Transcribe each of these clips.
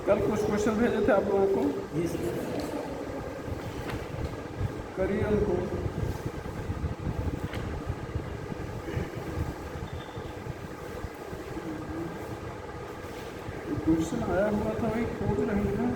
कल कुछ क्वेश्चन भेजे थे आप लोगों को, जी सर। करिए उनको। क्वेश्चन आया हुआ था वही खोज रहे हैं।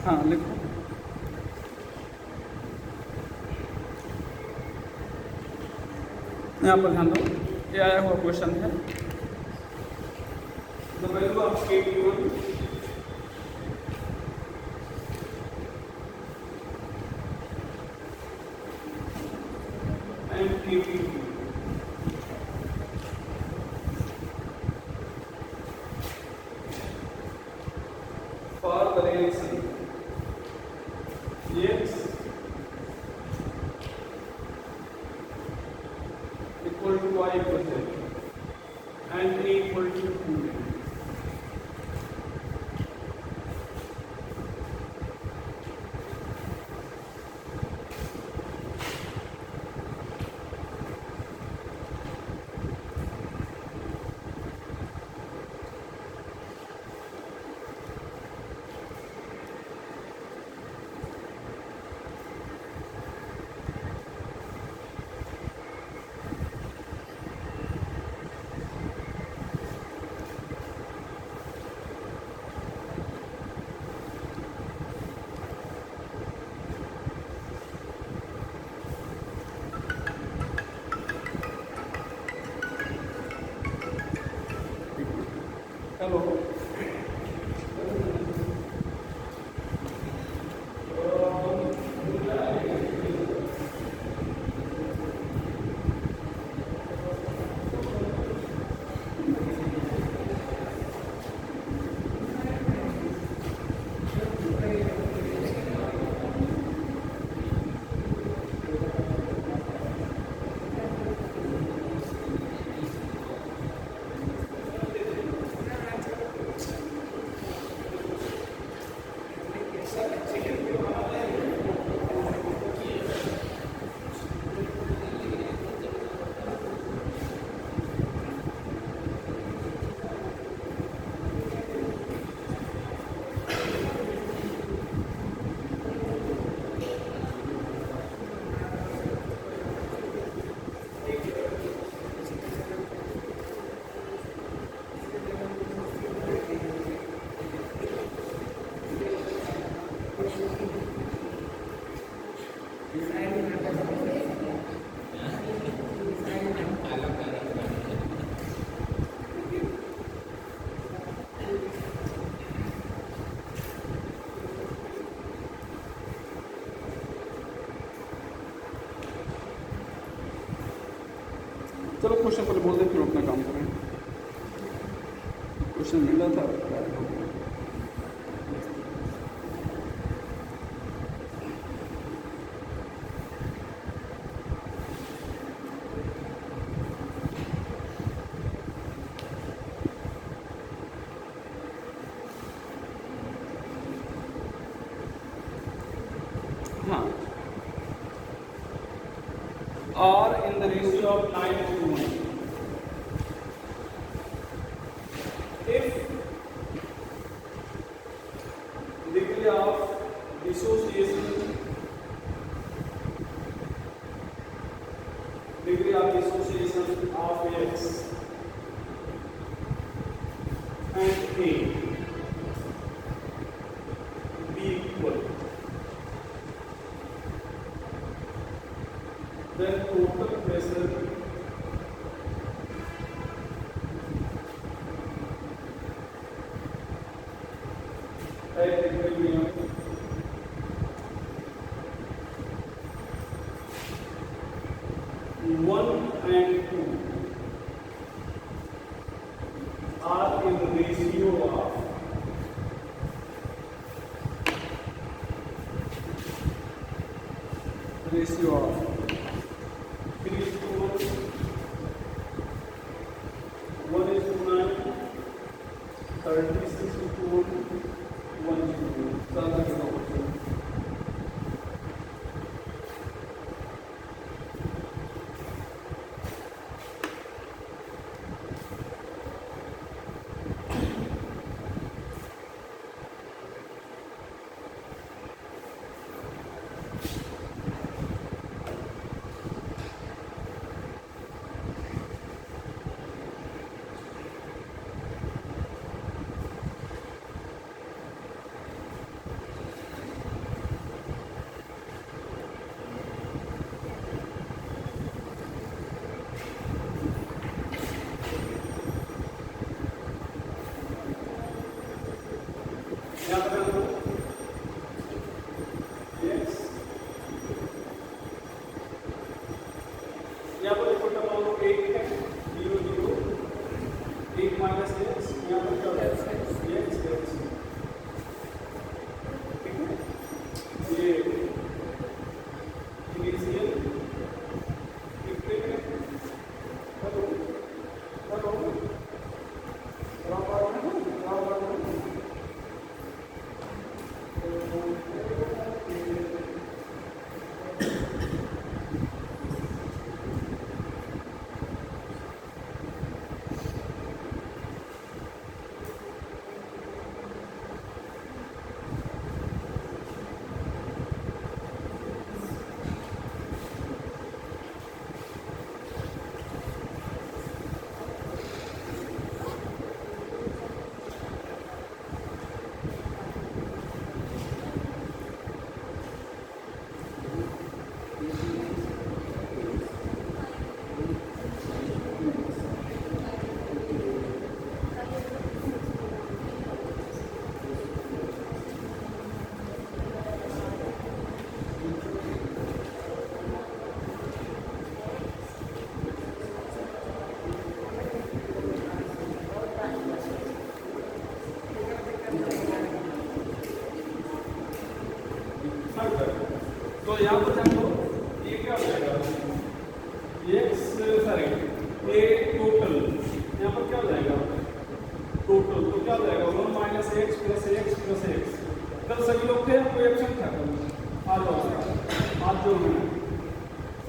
हाँ लिखो। यहाँ पर ध्यान दो, ये आया हुआ क्वेश्चन है। The value of KT1 and KT2 for the reaction X equal to Y equal to Z and A equal to 2. Hello, चलो क्वेश्चन पहले बोल दें फिर अपना काम करें। क्वेश्चन मिला था, हाँ, R in the ratio of 9:1. If degree of dissociation of X and A be equal, at equilibrium. One and two are in the ratio of ratio of 3:1, 1:9, 36:1, 1:1. यहाँ पर देखो टर्म 1 है 0 0 1 माइनस x यहाँ पर क्या होगा x x ठीक है ये इनिशियल ठीक है हेलो हेलो तो यहाँ पर देखो ये क्या हो जाएगा x सॉरी ये टोटल यहाँ पर क्या हो जाएगा टोटल तो क्या हो जाएगा 1 माइनस x प्लस x कल सभी लोग थे कोई ऑप्शन था कल आज जो है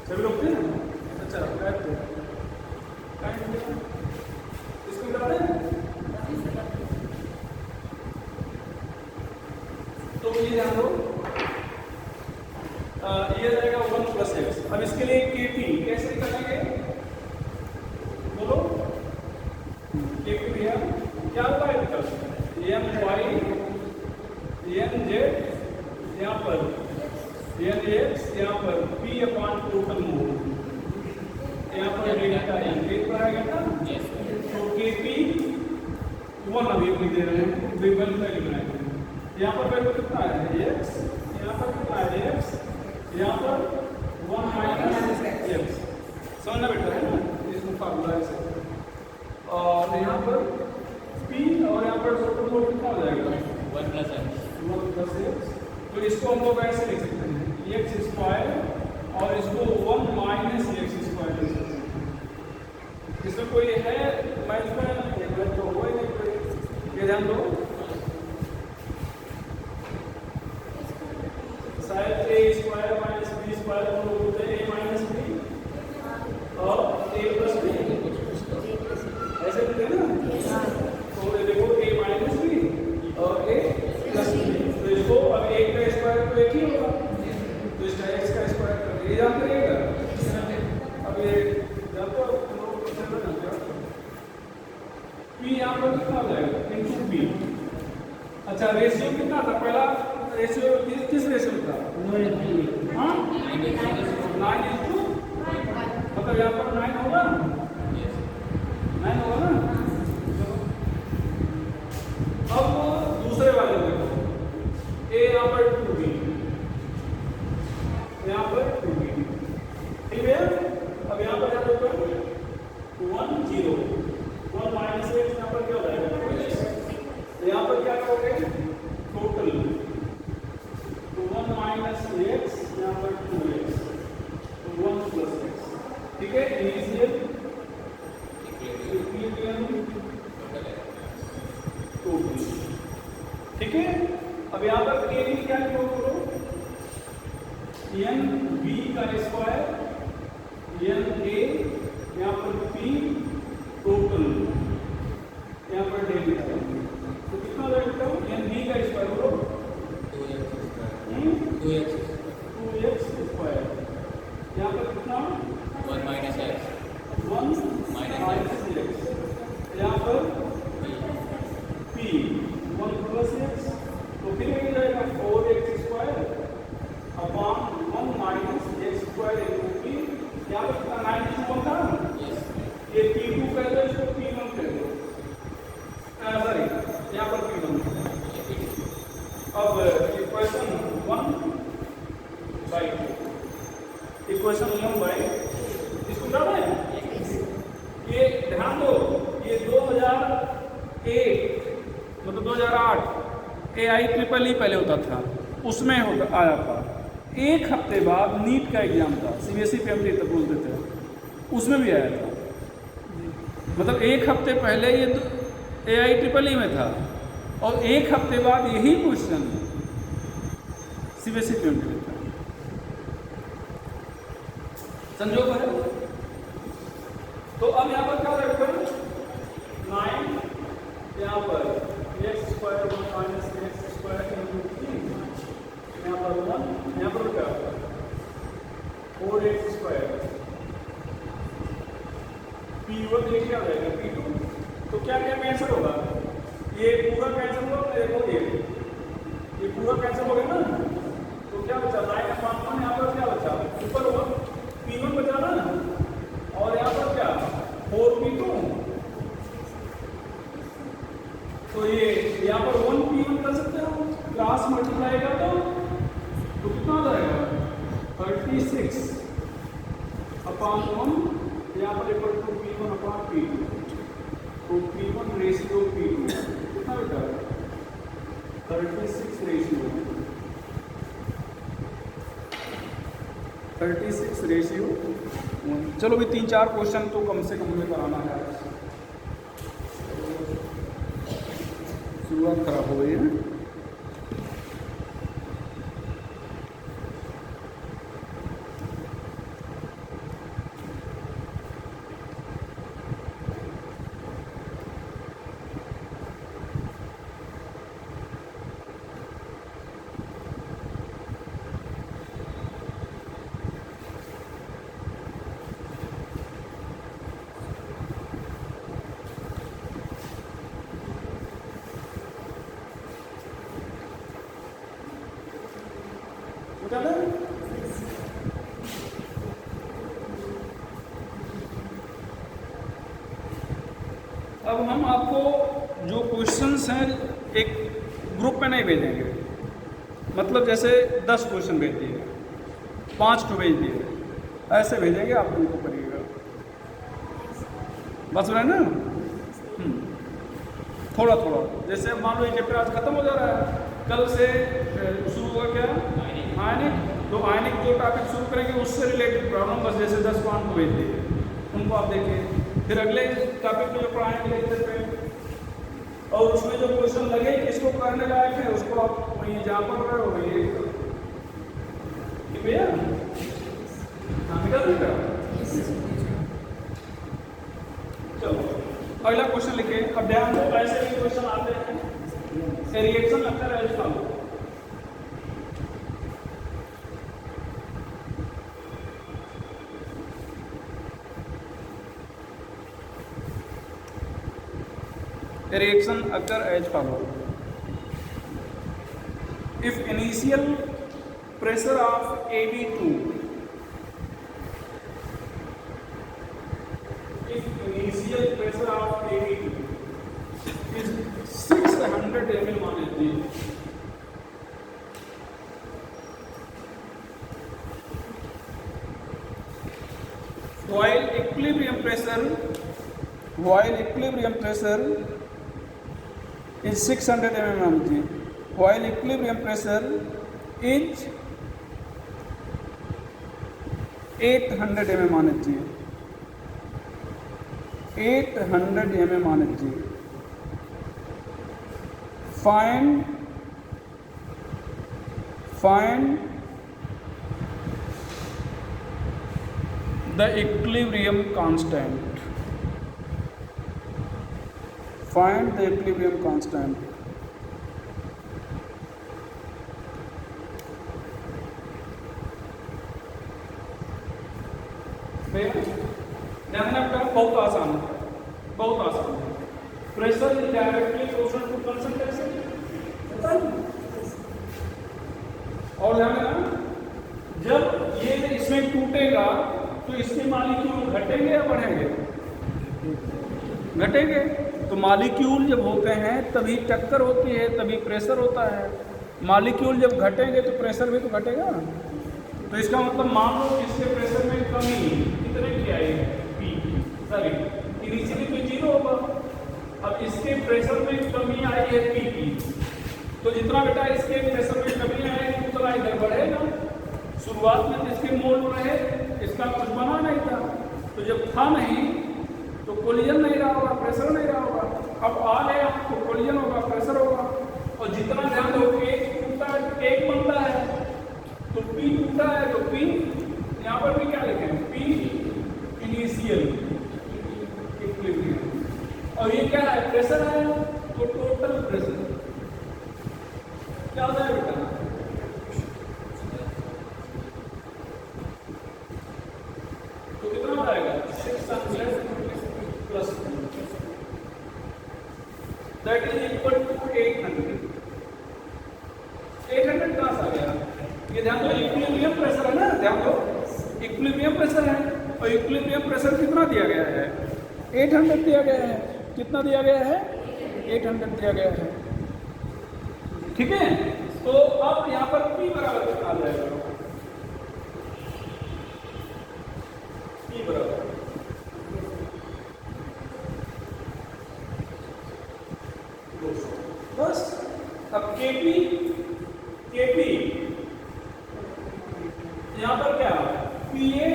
सभी लोग थे ना अच्छा बैठते इसको बता दें तो ये ध्यान दो ये रहेगा 1 प्लस एक्स। अब इसके लिए KP कैसे निकालेंगे बोलो KP भैया क्या होगा निकल My NZ यहाँ पर NX यहाँ पर P अपॉन टोटल मोड यहाँ पर डेल्टा N देख पाएगा ना तो KP 1 अभी अपनी दे रहे हैं वेबल का लिखना है यहाँ पर वैल्यू कितना है x यहाँ पर कितना है x यहाँ पर 1 माइनस x समझना बेटा है ना इसमें फार्मूला है और यहाँ पर p और यहाँ पर टोटल मोड कितना हो जाएगा 1 प्लस x तो इसको हम लोग ऐसे लिख सकते हैं x स्क्वायर और इसको 1 माइनस x स्क्वायर लिख सकते हैं इसमें कोई है मैं तो हो ही नहीं कोई ये ध्यान दो शायद a square minus b square दोनों होते हैं a माइनस b और a प्लस b ऐसे होते हैं ना तो ये देखो a माइनस b और a प्लस b तो इसको अब a का स्क्वायर तो एक ही होगा तो इसका x का स्क्वायर कर ये जान करिएगा अब ये जब तो p यहाँ पर कितना हो जाएगा इनटू p अच्छा रेशियो कितना था पहला रेशियो किस रेशियो था 9:2 हाँ 9:2 मतलब यहाँ पर 9 होगा 9 होगा ना अब दूसरे वाले देखो यहाँ पर 2b, यहाँ पर 2b, ठीक है। अब यहाँ पर क्या होगा 1 0, 1 माइनस x यहाँ पर क्या हो जाएगा, यहाँ पर क्या करोगे टोटल, तो 1 माइनस x यहाँ पर 2x, तो 1 प्लस x, ठीक है। इनिशियल इक्विलिब्रियम टोटल, ठीक है। अब यहाँ पर k भी क्या लिखो करो, n b का स्क्वायर n a, यहाँ पर p टोटल, यहाँ पर डेल्टा, तो कितना हो जाएगा n b का स्क्वायर करो 2x स्क्वायर, यहाँ पर कितना 1 माइनस x 1 माइनस x, यहाँ पर p 1 प्लस x, तो फिर ये जाएगा 4x square upon 1 minus x square into p, यहाँ पर कितना 91 था, ये p2 कह दो, इसको p1 कह दो, सॉरी यहाँ पर p1। अब इक्वेशन 1/2, इक्वेशन 1/, इसको क्या है, ये ध्यान दो, ये 2001 मतलब 2008 AIEEE पहले होता था, उसमें होता आया था। एक हफ्ते बाद नीट का एग्जाम था, CBSE PMT तक बोलते थे, उसमें भी आया था। मतलब एक हफ्ते पहले ये AIEEE में था और एक हफ्ते बाद यही क्वेश्चन CBSE PMT में था। संजोग है। तो अब यहाँ पर क्या रखो 9, यहाँ पर x square 1 minus x square into 3, यहाँ पर 1, यहाँ पर क्या 4x स्क्वायर, p1 ये क्या हो जाएगा p2, तो क्या क्या कैंसिल होगा, ये पूरा कैंसिल होगा, देखो ये पूरा कैंसिल हो गया ना, तो क्या बचा 9 अपॉन 1, यहाँ पर क्या बचा ऊपर p1 बचा ना, और यहाँ पर क्या 4p2, तो ये यहाँ पर 1p1 कर सकते हो, क्लास मल्टीप्लाई कर दो तो कितना हो जाएगा 36 अपॉन 1, यहाँ पर equal to p1 upon p2, तो p1 रेशियो p2 कितना बेटा 36 रेशियो 1। चलो भी 3-4 क्वेश्चन तो कम से कम में कराना है, शुरुआत खराब हो गई है। अब हम आपको जो क्वेश्चंस हैं एक ग्रुप में नहीं भेजेंगे, मतलब जैसे 10 क्वेश्चन भेज दिए, 5 को भेज दिए, ऐसे भेजेंगे, आप उनको करिएगा बस रहे ना। थोड़ा थोड़ा, जैसे मान लो ये चैप्टर आज खत्म हो जा रहा है, कल से शुरू होगा क्या आयनिक, तो आयनिक जो टॉपिक शुरू करेंगे उससे रिलेटेड प्रॉब्लम बस जैसे 10 को आपको भेज दिए, उनको आप देखिए, फिर अगले टॉपिक में जो पढ़ाएंगे लेक्चर पे, और उसमें जो क्वेश्चन लगे किसको करने लायक है उसको आप वहीं जहाँ पर रहे हो वही भैया चलो अगला क्वेश्चन लिखे। अब ध्यान दो, ऐसे भी क्वेश्चन आते हैं, रिएक्शन लगता है इसका, reaction occur as follow. If initial pressure of AB2 is 600 ml मान लीजिए, equilibrium pressure is 600 mmHg. While equilibrium pressure is 800 mmHg. 800 mmHg. Find the equilibrium constant. Find the equilibrium constant. बहुत आसान है, बहुत आसान है. Pressure is directly proportional to concentration. और ध्यान देना, जब ये इसमें टूटेगा तो इसके मॉलिक्यूल घटेंगे या बढ़ेंगे? घटेंगे. तो मॉलिक्यूल जब होते हैं तभी टक्कर होती है, तभी प्रेशर होता है. मॉलिक्यूल जब घटेंगे तो प्रेशर भी तो घटेगा. तो इसका मतलब मान लो इसके प्रेशर में कमी कितने की आई है? P. सॉरी, इनिशियली तो 0 होगा. अब इसके प्रेशर में कमी आई है P की, तो जितना बेटा इसके प्रेशर में कमी आएगी उतना इधर बढ़ेगा. शुरुआत में इसके मोल रहे, इसका कुछ बना नहीं था, तो जब था नहीं तो कोलिजन नहीं रहा होगा, प्रेशर नहीं रहा होगा. अब आ गया तो कोलिजन होगा, प्रेशर होगा. और जितना ध्यान दो एक टूटा है, एक बनता है, तो P टूटा है तो P यहाँ पर भी क्या लिखेंगे? P initial equilibrium. और ये क्या है? प्रेशर है, तो टोटल प्रेशर क्या होता है बेटा? तो कितना हो जाएगा? 600 plus that is equal to 800. 800 कहाँ से आ गया? ये ध्यान दो, इक्विलिब्रियम प्रेशर है ना, ध्यान दो, इक्विलिब्रियम प्रेशर है. और इक्विलिब्रियम प्रेशर कितना दिया गया है? 800 दिया गया है. कितना दिया गया है? 800 दिया गया है. ठीक है. तो अब यहाँ पर P बराबर कितना आ जाएगा? P बराबर बस. अब KP यहाँ पर क्या? PA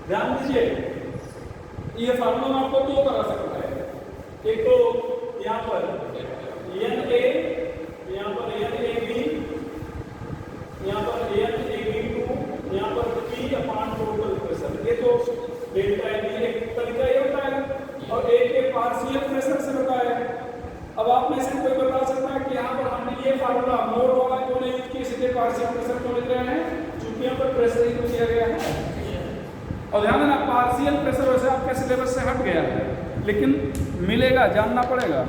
ध्यान दीजिए, ये फार्मूला आपको दो तरह से पता है. एक तो यहाँ पर NA, यहाँ पर NAB, यहाँ पर NAB2, यहाँ पर P अपान टोटल प्रेशर. ये तो डेल्टा है. एक तरीका ये होता है, और एक के पार्शियल प्रेशर से बताया है. अब आप में से कोई बता सकता है कि यहाँ पर हमने ये फार्मूला मोड वाला क्यों नहीं यूज किया, सीधे पार्शियल प्रेशर क्यों लिख रहे हैं? क्योंकि यहाँ पर प्रेशर ही तो दिया गया है. और ध्यान देना, पार्शियल प्रेशर वैसे आपके सिलेबस से हट गया है, लेकिन मिलेगा, जानना पड़ेगा.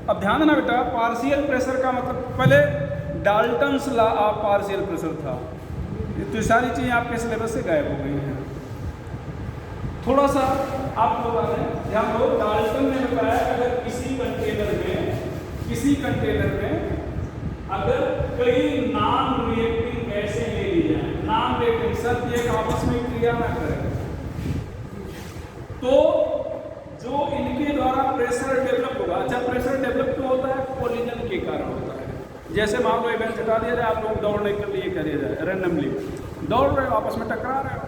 अब ध्यान देना बेटा, पार्शियल प्रेशर का मतलब पहले Dalton's law of partial pressure था. तो सारी चीज़ें आपके सिलेबस से गायब हो गई हैं. थोड़ा सा आपको बता दें, ध्यान दो, डाल्टन ने बताया अगर किसी कंटेनर में अगर कई नॉन रिएक्टिंग गैसें ले ली जाए, नॉन रिएक्टिंग शर्त ये आपस में क्रिया ना करें, तो जो इनके द्वारा प्रेशर डेवलप होगा. अच्छा, प्रेशर डेवलप क्यों होता है? कोलिजन के कारण होता है. जैसे मान लो इवेंट हटा दिया जाए, आप लोग दौड़ने के लिए कर दिया जाए, रैंडमली दौड़ रहे हो, आपस में टकरा रहे हो,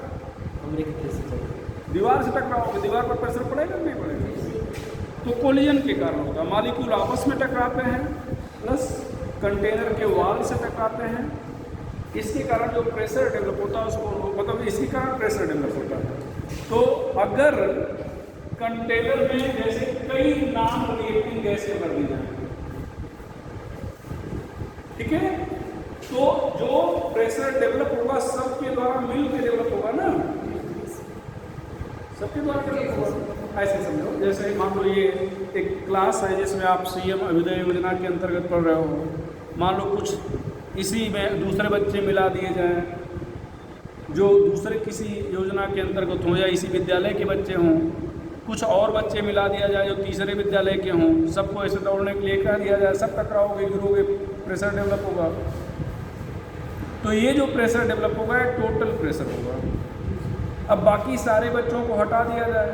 दीवार से टकराओगे, दीवार पर प्रेशर पड़ेगा नहीं पड़ेगा? तो कोलिजन के कारण होता है. मॉलिक्यूल आपस में टकराते हैं, प्लस कंटेनर के वॉल से टकराते हैं. इसके कारण जो प्रेशर डेवलप होता है उसको, मतलब इसके कारण प्रेशर डेवलप होता है. तो अगर कंटेनर में जैसे कई नॉन रिएक्टिंग गैसें भर दी जाए, ठीक है, तो जो प्रेशर डेवलप होगा सबके द्वारा मिलकर डेवलप होगा ना, सबके द्वारा डेवलप होगा. ऐसे समझो, जैसे मान लो ये एक क्लास है जिसमें आप CM अभ्युदय योजना के अंतर्गत पढ़ रहे हो. मान लो कुछ इसी में दूसरे बच्चे मिला दिए जाएं जो दूसरे किसी योजना के अंतर्गत हों या इसी विद्यालय के बच्चे हों, कुछ और बच्चे मिला दिया जाए जो तीसरे विद्यालय के हों, सबको ऐसे दौड़ने के लिए कह दिया जाए, सब टकराओगे, गिरोगे, प्रेशर डेवलप होगा। तो ये जो प्रेशर डेवलप होगा ये टोटल प्रेशर होगा। अब बाकी सारे बच्चों को हटा दिया जाए,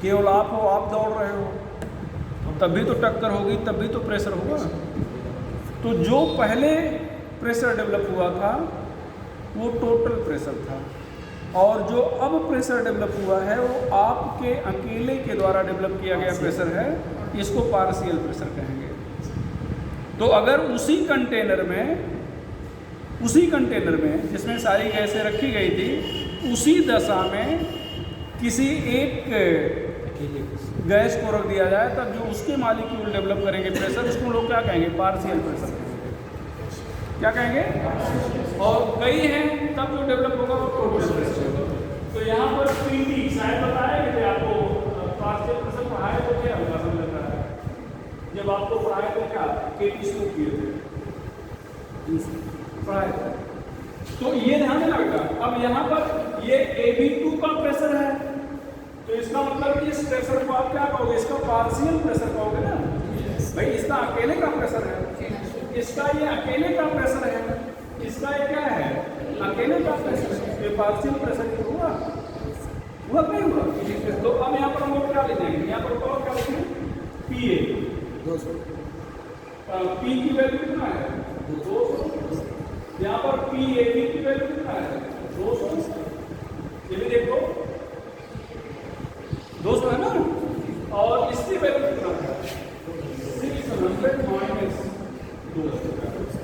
केवल आप हो, आप दौड़ रहे हो, तब भी तो टक्कर होगी, तब भी तो प्रेशर होगा। तो जो पहले प्रेशर डेवलप हुआ था वो टोटल प्रेशर था, और जो अब प्रेशर डेवलप हुआ है वो आपके अकेले के द्वारा डेवलप किया गया प्रेशर है, इसको पार्शियल प्रेशर कहेंगे। तो अगर उसी कंटेनर में जिसमें सारी गैसें रखी गई थी, उसी दशा में किसी एक गैस को रख दिया जाए, तब जो उसके मालिक्यूल डेवलप करेंगे प्रेशर, उसको लोग क्या कहेंगे? पार्शियल प्रेशर कहेंगे। क्या कहेंगे? और कई हैं तब जो डेवलप होगा वो टोटल प्रेशर होगा। तो यहाँ पर पीटी शायद बताया कि आपको पार्शियल प्रेशर पढ़ाए तो क्या होगा, समझ रहा है? जब आपको पढ़ाए तो क्या केटी शुरू किए थे, पढ़ाए थे। तो ये ध्यान देना बेटा। अब यहाँ पर ये AB2 का प्रेशर है, तो इसका मतलब कि इस प्रेशर को आप क्या कहोगे? इसका पार्शियल प्रेशर कहोगे ना भाई। इसका अकेले का प्रेशर है, इसका ये अकेले का प्रेशर है, इसका ये क्या है? अकेले का प्रेशर। ये पार्शियल प्रेशर हुआ नहीं हुआ? तो अब यहाँ पर हम लोग क्या लिखेंगे? यहाँ पर और क्या लिखेंगे? PA 200। P की वैल्यू कितना है? 200। यहाँ पर PAB की वैल्यू कितना है? 200। ये भी देखो 200 है ना, और इसकी वैल्यू कितना है? 600 माइनस 200।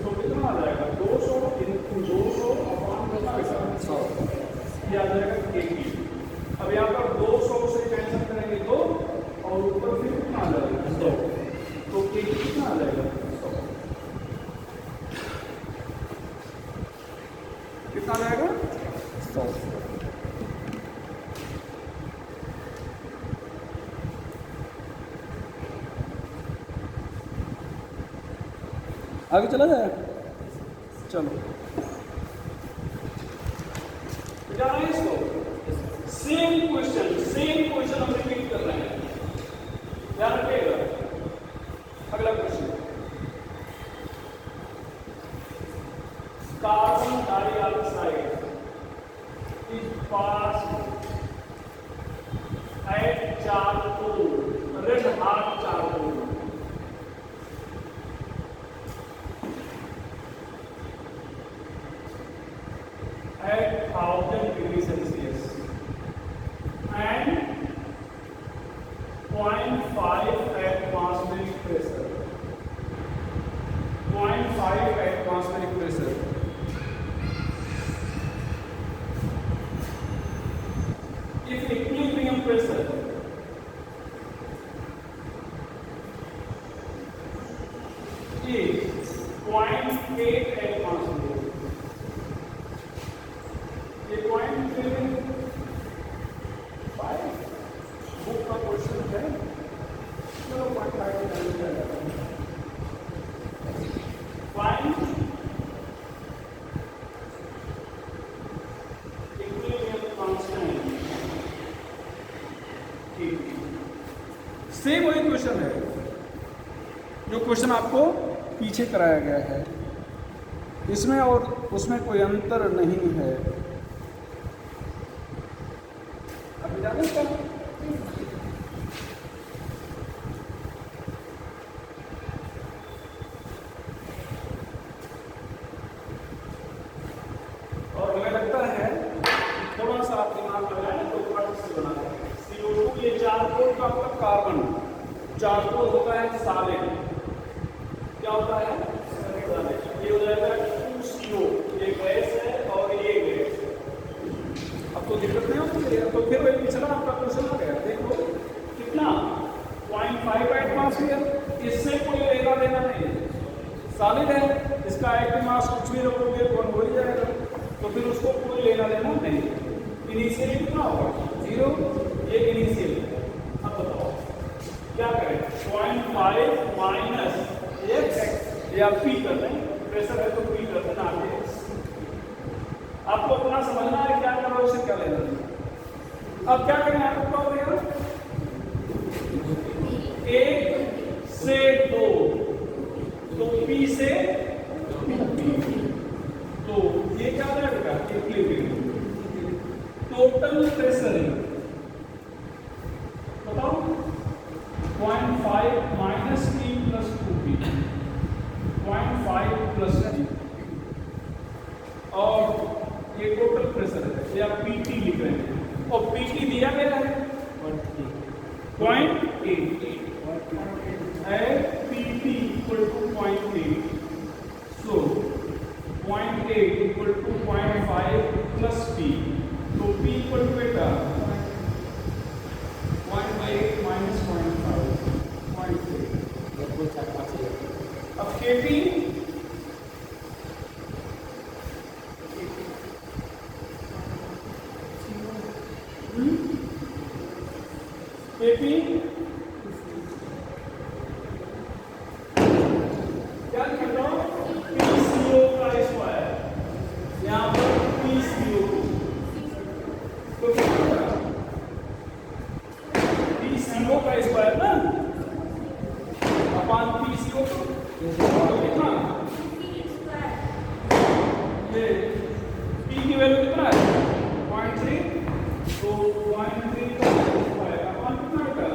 तो कितना आ जाएगा? 200 इंटू 200 अपॉन कितना आएगा? 100। ये आ जाएगा KP। अब यहाँ पर 200 से कैंसिल करेंगे 2, और ऊपर फिर कितना आ जाएगा? 100। तो KP कितना आ जाएगा? 100। कितना आ जाएगा? 100। आगे चला जाए, चलो जाना है इसको। सेम क्वेश्चन हम रिपीट कर रहे हैं, ध्यान रखिएगा। अगला question, carbon dioxide is passed at charcoal, red hot charcoal, at 1000 degrees Celsius and 0.5 atmospheric pressure. 0.5 atmospheric pressure. If equilibrium pressure is 0.8 atmosphere, ये 0.5 बुक का क्वेश्चन है, चलो 0.5 सेम वही क्वेश्चन है जो क्वेश्चन आपको पीछे कराया गया है, इसमें और उसमें कोई अंतर नहीं है। और हमें लगता है थोड़ा सा आप दिमाग लगाएं तो फट से बना दें। CO2 ये चारकोल का मतलब कार्बन, चारकोल होता है सॉलिड, क्या होता है? ये हो जाएगा 2CO, ये गैस है और ये गैस है। अब तो दिक्कत नहीं होती है। तो फिर वही पिछला आपका क्वेश्चन आ गया, देखो कितना 0.5 एटमॉस्फेयर, इससे कोई लेना देना नहीं, सॉलिड है, इसका एक्टिव मास कुछ भी रखोगे तो हो ही जाएगा, तो फिर उसको कोई लेना देना नहीं। इनिशियल कितना होगा? 0, ये इनिशियल है। अब बताओ क्या करें? 0.5 माइनस x या P कर लें, प्रेशर है तो P कर देना आगे। आपको अपना समझना है क्या करो, उसे क्या लेना देना। अब क्या करें आप बताओ भैया, 1 से 2, तो P से 2P, तो ये क्या आ जाएगा, इक्विलिब्रियम। टोटल प्रेशर बताओ 0.5 minus P plus 2P, 0.5 plus P, और ये टोटल प्रेशर है, या PT लिख रहे हैं, और PT दिया गया है 0.8 and PT equal to 0.8, so 0.8 equal to 0.5 plus P, so P equal to beta 0.8 minus 0.5, 0.8, अब KP KP क्या लिख रहा हूं, PCO का स्क्वायर, यहाँ पर PCO तो PCO का स्क्वायर ना अपान PCO तो कितना, ये P की वैल्यू कितना है 0.3, तो 0.3 का स्क्वायर अपान कितना होता है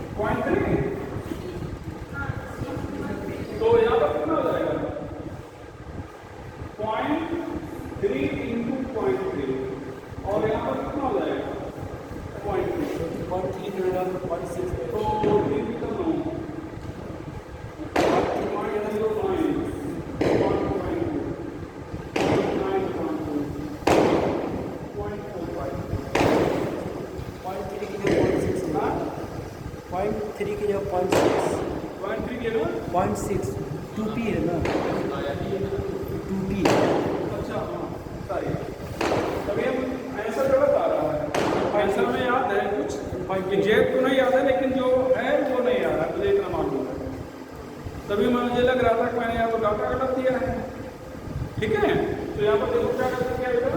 0.3, तो यहाँ पर कितना हो जाएगा 0.3 इंटू 0.3, और यहाँ पर कितना हो जाएगा 0.3 तो 3 कितना हो 0.3 की जगह 0.6, 0.3 के ना 0.6 2P है ना 2P। अच्छा हाँ सही, तभी हम आंसर गलत आ रहा है, आंसर में याद है कुछ एग्जैक्ट तो नहीं याद है, लेकिन जो है वो नहीं आ रहा है, मुझे इतना मालूम है, तभी मुझे लग रहा था कि मैंने यहाँ तो डाटा गलत दिया है। ठीक है, तो यहाँ पर देखो क्या करते क्या होगा,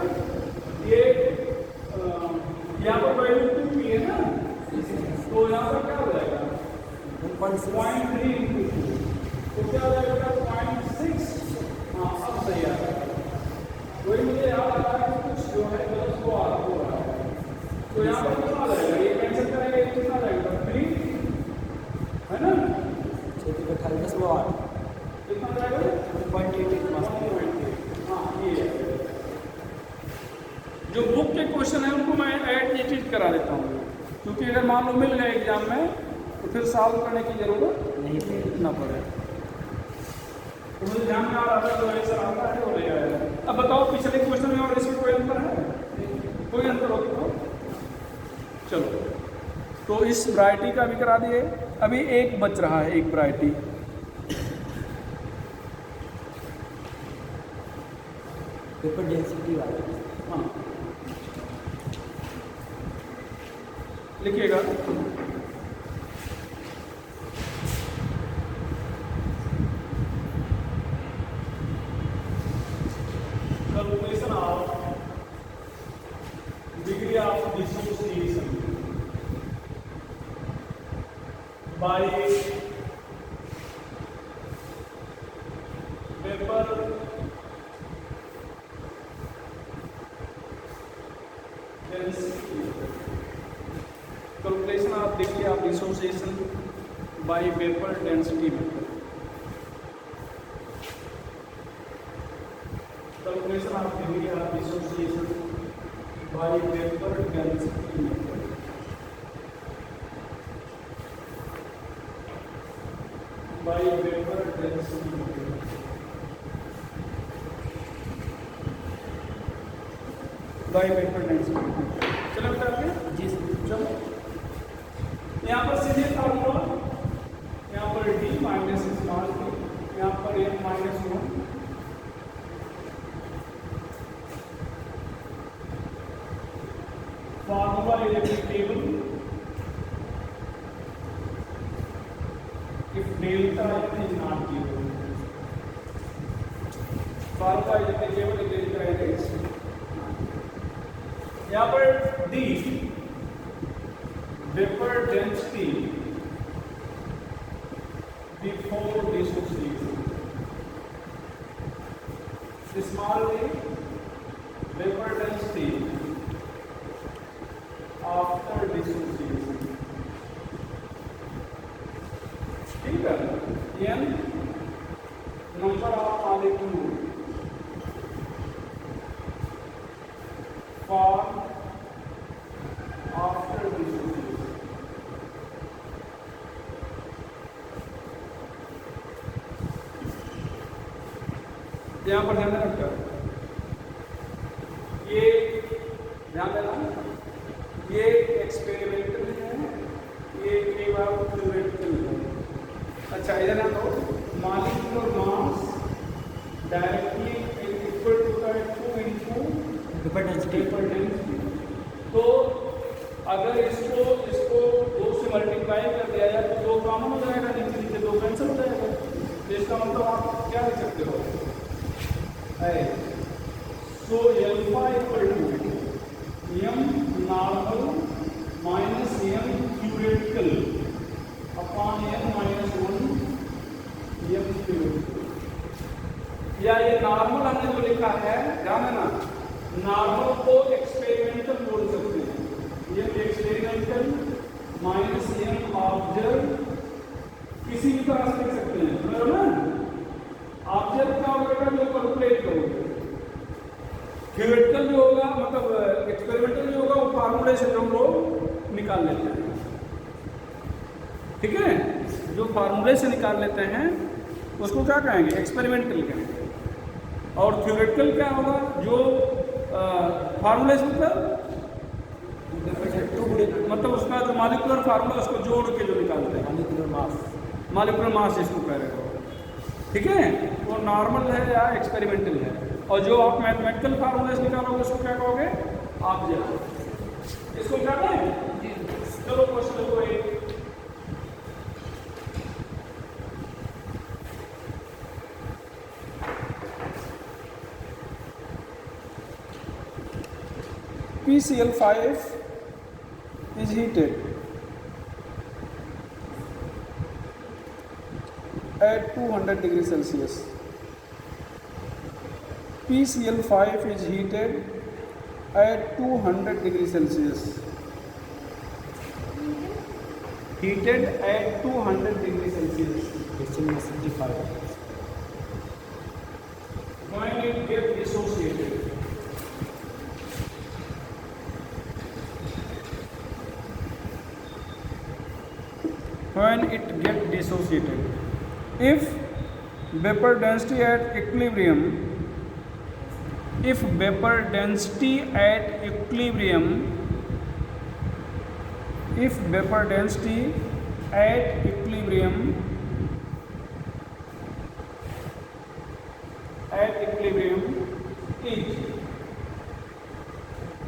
ये यहाँ पर वैल्यू 2P है ना, तो यहाँ पर क्या हो जाएगा 0.3 इंटू 2, तो क्या हो जाएगा 0.6, हाँ अब सही आ रहा है, वही मुझे याद आ रहा है कि कुछ जो है गलत हो रहा है, तो यहाँ पर कितना आ जाएगा, ये कैंसिल करेंगे कितना आ जाएगा 3 है ना, 6×18 कितना जाएगा 1.8, हाँ ये है। जो बुक के क्वेश्चन है उनको मैं एडिट करा देता हूँ, क्योंकि अगर मान लो मिल गए एग्जाम में तो फिर सॉल्व करने की जरूरत नहीं ना पड़े। तो मुझे ध्यान में आ रहा था जो आंसर आता है वो ले आया। अब बताओ पिछले क्वेश्चन में और इसमें कोई अंतर है, कोई अंतर हो तो चलो, तो इस वैरायटी का भी करा दिए, अभी एक बच रहा है, एक वैरायटी पेपर डेंसिटी वाला। हाँ लिखिएगा, calculation of degree of dissociation by paper calculation of degree of dissociation by vapour density method, calculation of degree of dissociation by vapour density method, by vapour density method, by vapour density method. चलो बता दें जी चलो, यहाँ पर सीधे formula, यहाँ पर d minus small d, यहाँ पर m minus 1, formula is applicable if delta n is not 0, formula केवल लिखा है यहाँ पर D vapour density before dissociation, small D vapour density after dissociation. ठीक है, N number of molecule formed after dissociation। यहाँ पर ध्यान रखना, ये ध्यान देना, ये एक्सपेरिमेंटल है, ये थ्योरेटिकल है। अच्छा इधर ना तो molecular mass directly equal to 2 into vapour density. तो अगर इसको 2 से मल्टीप्लाई कर दिया जाए तो 2 कॉमन हो जाएगा, नीचे नीचे 2 कैंसिल हो जाएगा। तो इसका मतलब आप क्या लिख सकते हो, so alpha equal to M normal minus M theoretical upon N minus 1 M theoretical. या ये नॉर्मल हमने जो लिखा है, ध्यान देना, नॉर्मल को एक्सपेरिमेंटल बोल सकते हैं। ये एक्सपेरिमेंटल माइनस एम ऑब्जर्व किसी भी तरह से लिख सकते हैं, बराबर ना। ऑब्जर्व का होगा जो कैलकुलेट करोगे, थ्योरेटिकल जो होगा मतलब एक्सपेरिमेंटल जो होगा वो फार्मूले से हम लोग निकाल लेते हैं। ठीक है, जो फार्मूले से निकाल लेते हैं उसको क्या कहेंगे, एक्सपेरिमेंटल कहेंगे। और थ्योरेटिकल क्या होगा, जो फार्मूले से मतलब उसका जो मॉलिक्यूलर फार्मूला उसको जोड़ के जो निकालते हैं, मॉलिक्यूलर मास जिसको कह रहे हो। ठीक है, वो नॉर्मल है या एक्सपेरिमेंटल है। और जो आप मैथमेटिकल फार्मूले से निकालोगे उसको क्या कहोगे, ऑब्जेक्ट। इसको क्या कहें, चलो क्वेश्चन देखो एक, PCl5 is heated at 200 degrees Celsius. PCl5 is heated at 200 degrees Celsius. Heated at 200 degrees Celsius. Question number 65. When it gets dissociated, when it gets dissociated, if vapor density at equilibrium, if vapor density at equilibrium, if vapor density at equilibrium is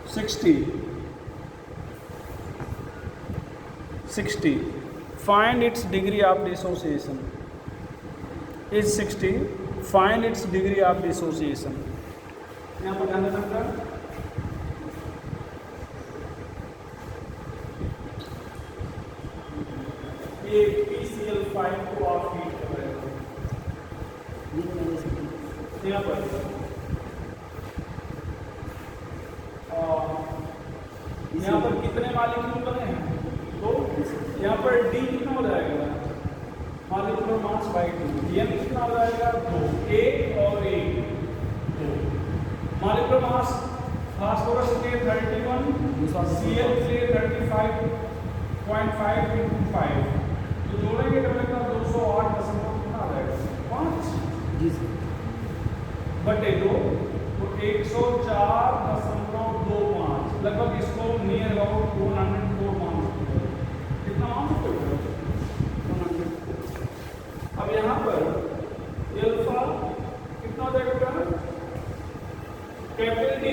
60, find its degree of dissociation. Is 60, find its degree of dissociation. यहाँ पर ध्यान रखना, ये PCl5 को आप heat कर रहे हो। यहाँ पर यहाँ पर कितने मॉलिक्यूल बने हैं, तो यहाँ पर D कितना हो जाएगा, मॉलिक्यूलर मास बाई 2, M कितना हो जाएगा 2, A और A 2, मॉलिक्यूलर मास फास्फोरस के 31, Cl के 35.5 into 5, तो जोड़ेंगे तो लगता 208 दशमलव कितना आ जाएगा 5 बटे 2, तो 104.25, लगभग इसको नियर अबाउट 104 मार्क्स कितना मार्क्स हो गया 100। अब यहाँ पर अल्फा कितना हो जाएगा, कैपिटल डी,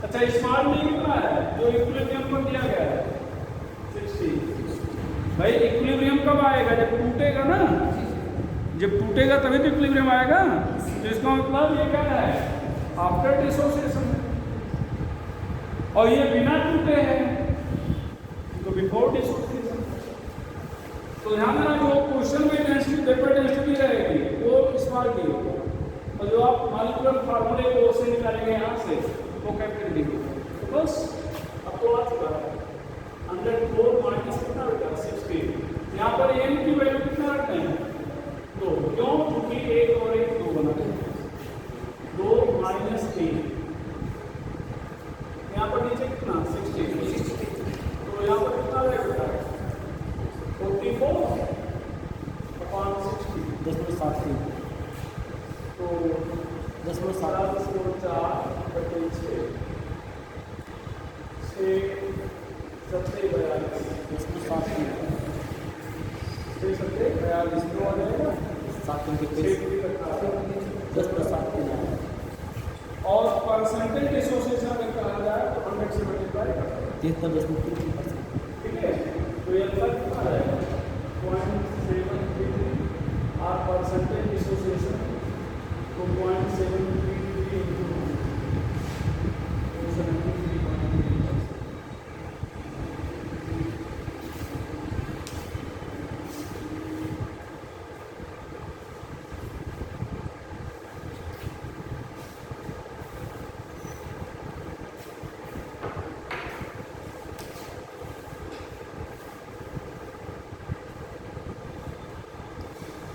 अच्छा स्मॉल डी कितना है जो इक्विलिब्रियम पर दिया गया है 60। भाई इक्विलिब्रियम कब आएगा, जब टूटेगा ना, जब टूटेगा तभी तो इक्विलिब्रियम आएगा। तो इसका मतलब ये क्या है, आफ्टर डिसोसिएशन, और ये बिना टूटे हैं तो बिफोर डिसोसिएशन। तो ध्यान देना, जो क्वेश्चन में डेंसिटी वेपर डेंसिटी रहेगी वो स्मॉल डी होगा, और जो आप मॉलिक्यूलर फार्मूले को से निकालेंगे यहाँ से वो कैपिटल डी होगा। तो बस अब तो आ चुका है 104 माइनस कितना बेटा 60। यहाँ पर एन की वैल्यू कितना रखते हैं 2, क्यों, क्योंकि 1 और 1 2 बना है, 2 माइनस 3, यहाँ पर नीचे कितना 60, तो यहाँ पर कितना रहेगा 44 अपॉन 60, 10.7 तो 10.7 सबसे 42 10.7 सबसे 42 तो आ जाएगा 7 के पेज 10.7 और परसेंटेज डिसोसिएशन अगर कहा जाए तो 100 से मल्टीप्लाई करते हैं, 73.3%। ठीक है। तो ये अंतर कितना आएगा 0.733 और परसेंटेज डिसोसिएशन तो 0.733 इंटू 73.3%।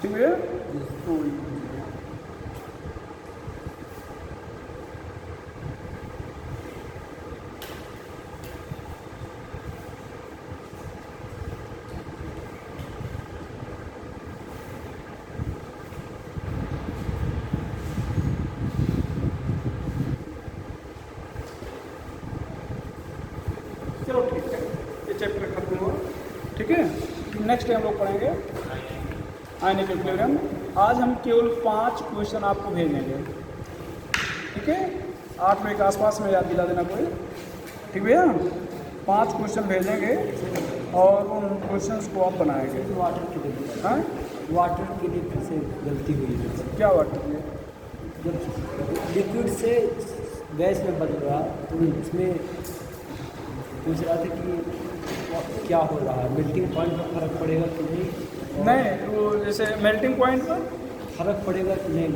ठीक है। चलो ठीक है, ये चैप्टर खत्म हुआ। ठीक है, नेक्स्ट हम लोग पढ़ेंगे आयनिक इक्विलिब्रियम। आज हम केवल 5 क्वेश्चन आपको भेजेंगे, ठीक है। 8 बजे के आसपास में याद दिला देना कोई, ठीक भैया। 5 क्वेश्चन भेजेंगे और उन क्वेश्चंस को आप बनाएंगे। वाटर की वजह हाँ, वाटर की वजह से गलती हुई है। क्या वाटर की? जब लिक्विड से गैस में बदल रहा तो इसमें पूछ रहा था कि क्या हो रहा है, मेल्टिंग पॉइंट पर फर्क पड़ेगा कि नहीं। नहीं, वो जैसे मेल्टिंग पॉइंट पर फर्क पड़ेगा कि नहीं,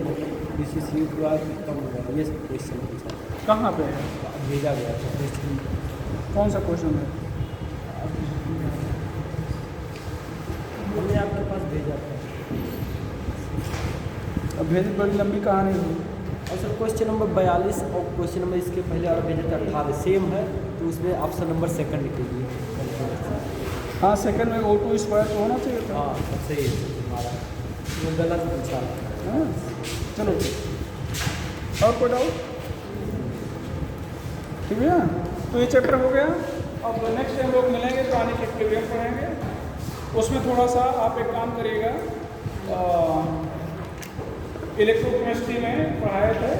BCCU का कम होगा, ये क्वेश्चन पूछा कहाँ पे है, भेजा गया था क्वेश्चन। कौन सा क्वेश्चन है? हमने आपके पास भेजा था। अब भेजी बड़ी लंबी कहानी हुई। और सर क्वेश्चन नंबर 42 और क्वेश्चन नंबर इसके पहले और भेजा था 18 सेम है, तो उसमें ऑप्शन नंबर सेकंड लिखिए। हाँ, सेकंड में O2 स्क्वायर तो होना चाहिए था। हाँ सही है हमारा, वो गलत पूछा। हाँ, चलो ठीक। और कोई डाउट? ठीक है, तो ये चैप्टर हो गया। अब नेक्स्ट टाइम लोग मिलेंगे तो आने के इक्विलिब्रियम पढ़ेंगे। उसमें थोड़ा सा आप एक काम करिएगा, इलेक्ट्रोकेमिस्ट्री में पढ़ाए थे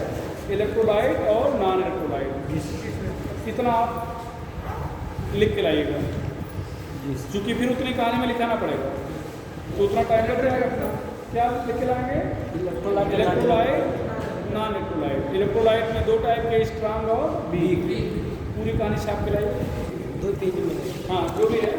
इलेक्ट्रोलाइट और नॉन इलेक्ट्रोलाइट, इतना आप लिख के लाइएगा, क्योंकि फिर उतनी कहानी में लिखाना पड़ेगा तो उतना टाइम लग जाएगा अपना। क्या लिख के लाएंगे? Electrolyte non electrolyte. इलेक्ट्रोलाइट में 2 टाइप के, स्ट्रांग और वीक। पूरी कहानी छाप के लाइए 2 पेज में। हाँ, जो भी है